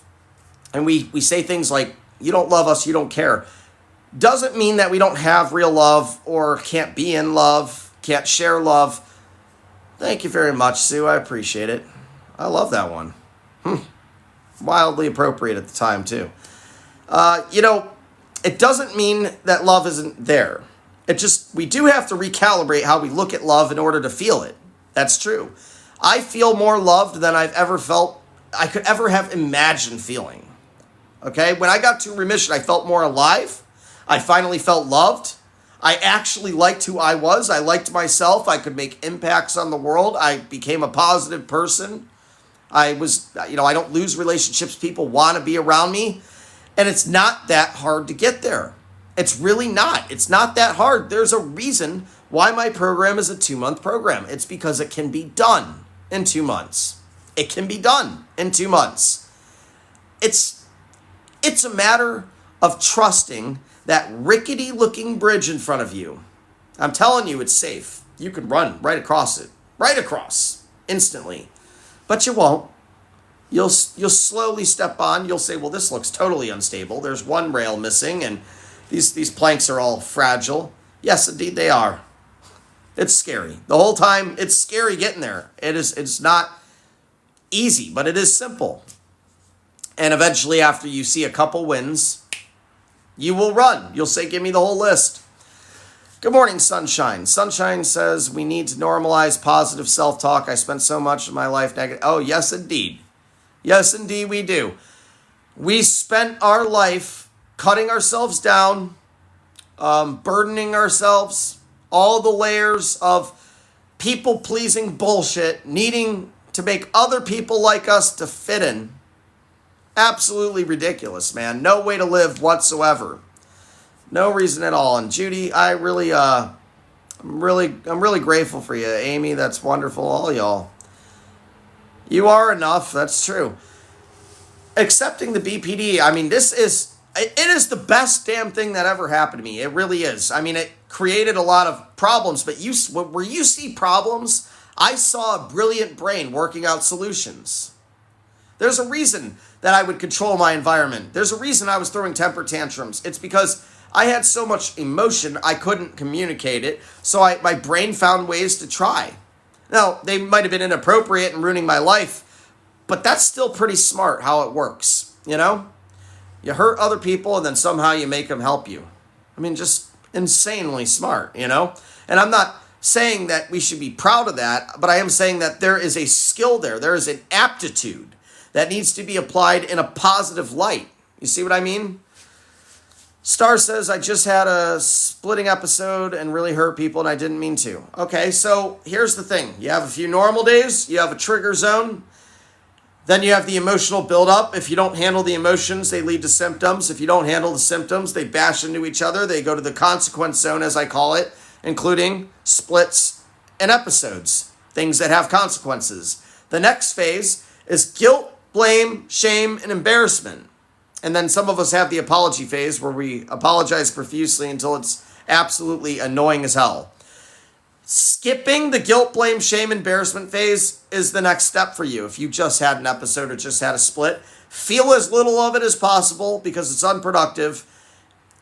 S1: and we say things like, you don't love us, you don't care, doesn't mean that we don't have real love or can't be in love, can't share love. Thank you very much, Sue. I appreciate it. I love that one. Wildly appropriate at the time, too. You know, it doesn't mean that love isn't there. We do have to recalibrate how we look at love in order to feel it. That's true. I feel more loved than I've ever felt, I could ever have imagined feeling. Okay? When I got to remission, I felt more alive. I finally felt loved. I actually liked who I was. I liked myself. I could make impacts on the world. I became a positive person. I don't lose relationships. People want to be around me. And it's not that hard to get there. It's really not. It's not that hard. There's a reason why my program is a 2-month program. It's because it can be done in 2 months. It can be done in 2 months. It's a matter of trusting that rickety-looking bridge in front of you. I'm telling you, it's safe. You can run right across it. Right across. Instantly. But you won't. You'll slowly step on. You'll say, well, this looks totally unstable. There's one rail missing, and these planks are all fragile. Yes, indeed, they are. It's scary. The whole time, it's scary getting there. It's not easy, but it is simple. And eventually, after you see a couple wins, you will run. You'll say, give me the whole list. Good morning, Sunshine. Sunshine says, we need to normalize positive self-talk. I spent so much of my life negative. Oh, yes, indeed. Yes, indeed, we do. We spent our life cutting ourselves down, burdening ourselves, all the layers of people-pleasing bullshit, needing to make other people like us to fit in. Absolutely ridiculous, man. No way to live whatsoever. No reason at all. And Judy, I'm really grateful for you. Amy, that's wonderful. All y'all. You are enough. That's true. Accepting the BPD, I mean, it is the best damn thing that ever happened to me. It really is. I mean, it created a lot of problems, but where you see problems, I saw a brilliant brain working out solutions. There's a reason that I would control my environment. There's a reason I was throwing temper tantrums. It's because I had so much emotion, I couldn't communicate it, so my brain found ways to try. Now, they might have been inappropriate and ruining my life, but that's still pretty smart how it works, you know? You hurt other people and then somehow you make them help you. I mean, just insanely smart, you know? And I'm not saying that we should be proud of that, but I am saying that there is a skill there. There is an aptitude that needs to be applied in a positive light. You see what I mean? Star says, I just had a splitting episode and really hurt people and I didn't mean to. Okay, so here's the thing. You have a few normal days, you have a trigger zone, then you have the emotional buildup. If you don't handle the emotions, they lead to symptoms. If you don't handle the symptoms, they bash into each other. They go to the consequence zone, as I call it, including splits and episodes, things that have consequences. The next phase is guilt, blame, shame, and embarrassment. And then some of us have the apology phase where we apologize profusely until it's absolutely annoying as hell. Skipping the guilt, blame, shame, embarrassment phase is the next step for you. If you just had an episode or just had a split, feel as little of it as possible because it's unproductive.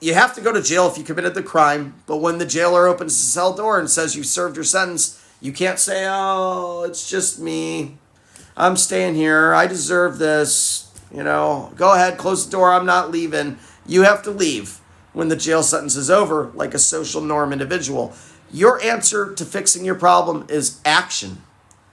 S1: You have to go to jail if you committed the crime, but when the jailer opens the cell door and says you served your sentence, you can't say, oh, it's just me. I'm staying here. I deserve this. You know, go ahead, close the door. I'm not leaving. You have to leave when the jail sentence is over, like a social norm individual. Your answer to fixing your problem is action.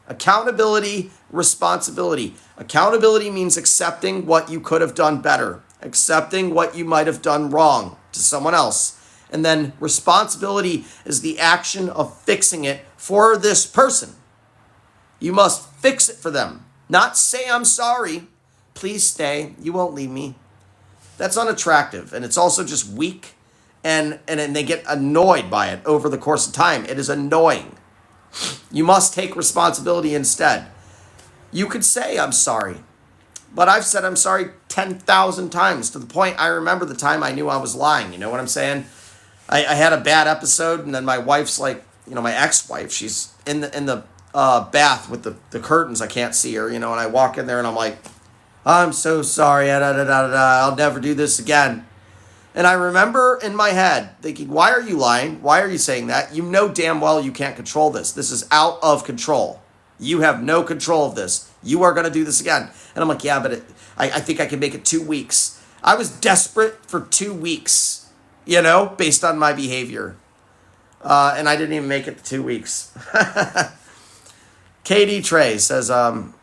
S1: Accountability, responsibility. Accountability means accepting what you could have done better, accepting what you might have done wrong to someone else. And then responsibility is the action of fixing it for this person. You must fix it for them, not say I'm sorry. Please stay. You won't leave me. That's unattractive. And it's also just weak. And they get annoyed by it over the course of time. It is annoying. You must take responsibility instead. You could say, I'm sorry. But I've said I'm sorry 10,000 times to the point I remember the time I knew I was lying. You know what I'm saying? I had a bad episode and then my wife's like, you know, my ex-wife, she's in the bath with the curtains. I can't see her, you know, and I walk in there and I'm like, I'm so sorry, I'll never do this again. And I remember in my head thinking, why are you lying? Why are you saying that? You know damn well you can't control this. This is out of control. You have no control of this. You are going to do this again. And I'm like, yeah, but I think I can make it 2 weeks. I was desperate for 2 weeks, you know, based on my behavior. And I didn't even make it to 2 weeks. KD Trey says,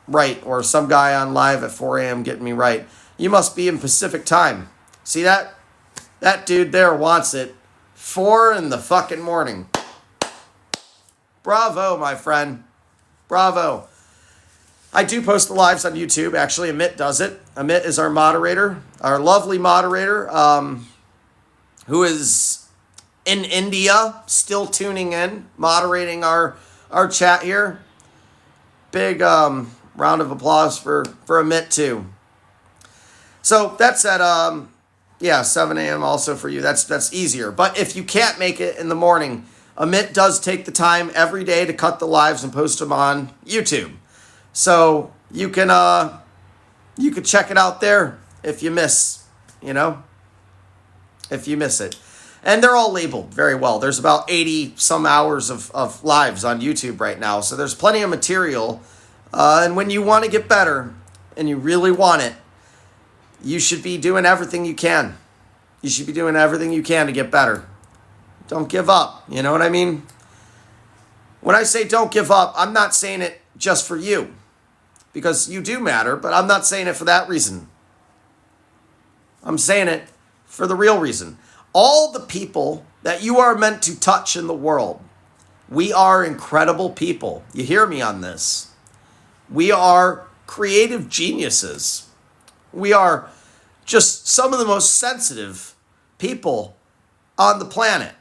S1: right, or some guy on live at 4 a.m. getting me right. You must be in Pacific time. See that? That dude there wants it 4 in the fucking morning. Bravo, my friend. Bravo. I do post the lives on YouTube. Actually, Amit does it. Amit is our moderator, our lovely moderator, who is in India, still tuning in, moderating our chat here. Big round of applause for Amit too. So that's at 7 a.m. also for you. That's easier. But if you can't make it in the morning, Amit does take the time every day to cut the lives and post them on YouTube. So you can check it out there if you miss, you know, if you miss it. And they're all labeled very well. There's about 80 some hours of lives on YouTube right now. So there's plenty of material. And when you want to get better and you really want it, you should be doing everything you can. You should be doing everything you can to get better. Don't give up. You know what I mean? When I say don't give up, I'm not saying it just for you, because you do matter, but I'm not saying it for that reason. I'm saying it for the real reason. All the people that you are meant to touch in the world, we are incredible people. You hear me on this? We are creative geniuses. We are just some of the most sensitive people on the planet.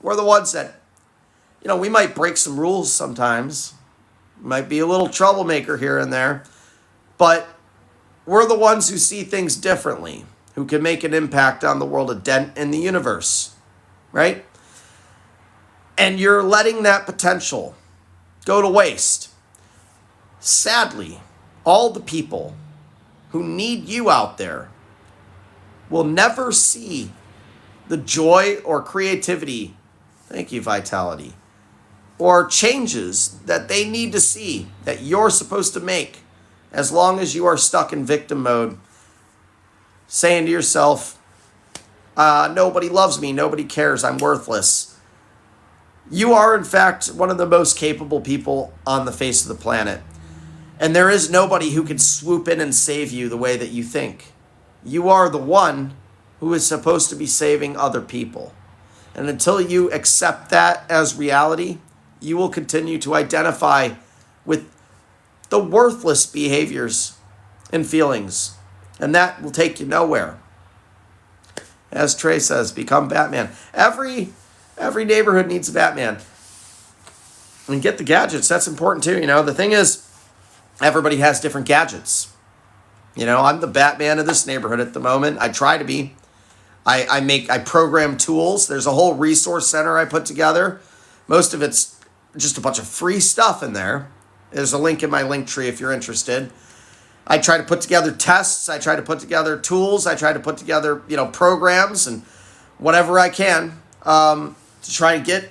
S1: We're the ones that, we might break some rules sometimes. Might be a little troublemaker here and there. But we're the ones who see things differently, who can make an impact on the world, a dent in the universe, right? And you're letting that potential go to waste. Sadly, all the people who need you out there will never see the joy or creativity, thank you, vitality, or changes that they need to see that you're supposed to make, as long as you are stuck in victim mode, saying to yourself, nobody loves me, nobody cares, I'm worthless. You are, in fact, one of the most capable people on the face of the planet. And there is nobody who can swoop in and save you the way that you think. You are the one who is supposed to be saving other people. And until you accept that as reality, you will continue to identify with the worthless behaviors and feelings. And that will take you nowhere. As Trey says, become Batman. Every neighborhood needs a Batman. And get the gadgets. That's important too. The thing is, everybody has different gadgets. I'm the Batman of this neighborhood at the moment. I try to be. I program tools. There's a whole resource center I put together. Most of it's just a bunch of free stuff in there. There's a link in my link tree if you're interested. I try to put together tests. I try to put together tools. I try to put together, programs and whatever I can to try and get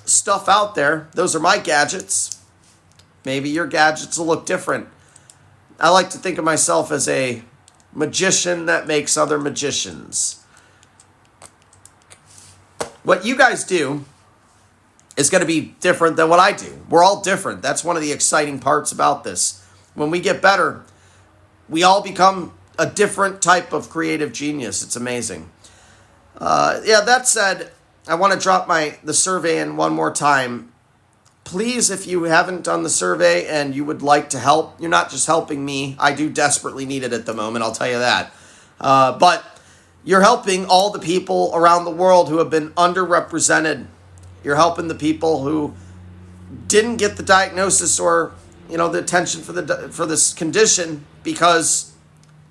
S1: stuff out there. Those are my gadgets. Maybe your gadgets will look different. I like to think of myself as a magician that makes other magicians. What you guys do is going to be different than what I do. We're all different. That's one of the exciting parts about this. When we get better, we all become a different type of creative genius. It's amazing. That said, I want to drop the survey in one more time. Please, if you haven't done the survey and you would like to help, you're not just helping me. I do desperately need it at the moment, I'll tell you that. But you're helping all the people around the world who have been underrepresented. You're helping the people who didn't get the diagnosis or the attention for this condition because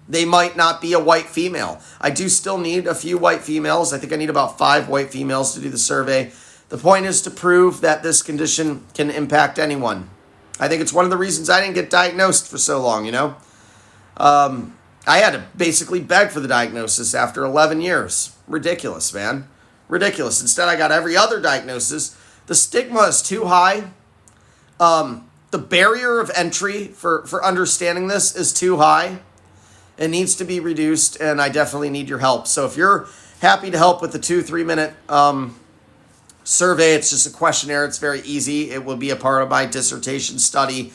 S1: they might not be a white female. I do still need a few white females. I think I need about 5 white females to do the survey. The point is to prove that this condition can impact anyone. I think it's one of the reasons I didn't get diagnosed for so long, I had to basically beg for the diagnosis after 11 years. Ridiculous, man. Ridiculous. Instead, I got every other diagnosis. The stigma is too high. The barrier of entry for understanding this is too high. It needs to be reduced, and I definitely need your help. So if you're happy to help with the 2-3 minute survey, it's just a questionnaire. It's very easy. It will be a part of my dissertation study.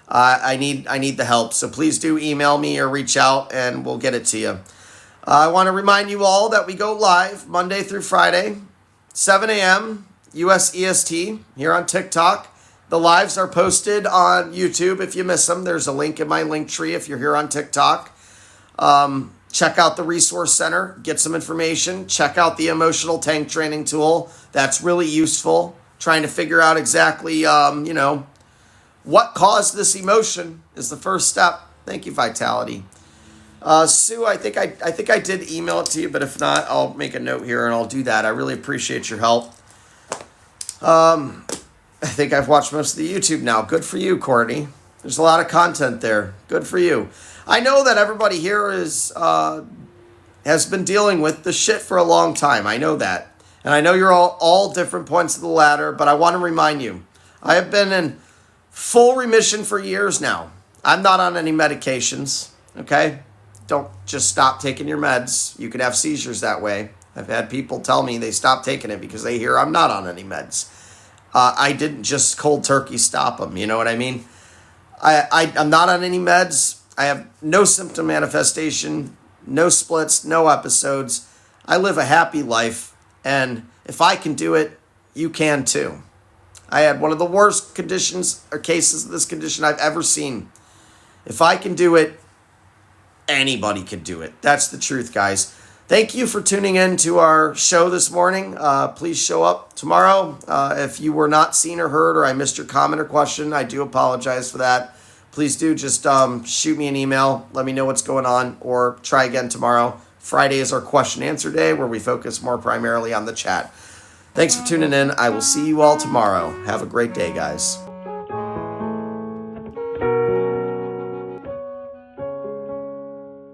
S1: I need the help. So please do email me or reach out, and we'll get it to you. I want to remind you all that we go live Monday through Friday, 7 a.m. US EST here on TikTok. The lives are posted on YouTube if you miss them. There's a link in my link tree if you're here on TikTok. Check out the Resource Center. Get some information. Check out the Emotional Tank Training Tool. That's really useful. Trying to figure out exactly, what caused this emotion is the first step. Thank you, Vitality. Sue, I think I did email it to you, but if not, I'll make a note here and I'll do that. I really appreciate your help. I think I've watched most of the YouTube now. Good for you, Courtney. There's a lot of content there. Good for you. I know that everybody here has been dealing with the shit for a long time. I know that. And I know you're all different points of the ladder, but I want to remind you, I have been in full remission for years now. I'm not on any medications, okay? Don't just stop taking your meds. You could have seizures that way. I've had people tell me they stopped taking it because they hear I'm not on any meds. I didn't just cold turkey stop them, you know what I mean? I'm not on any meds. I have no symptom manifestation no splits, no episodes. I live a happy life, and if I can do it, you can too. I had one of the worst conditions or cases of this condition I've ever seen. If I can do it, anybody can do it. That's the truth, guys. Thank you for tuning in to our show this morning. Please show up tomorrow. If you were not seen or heard, or I missed your comment or question, I do apologize for that. Please do just shoot me an email. Let me know what's going on, or try again tomorrow. Friday is our question answer day, where we focus more primarily on the chat. Thanks for tuning in. I will see you all tomorrow. Have a great day, guys.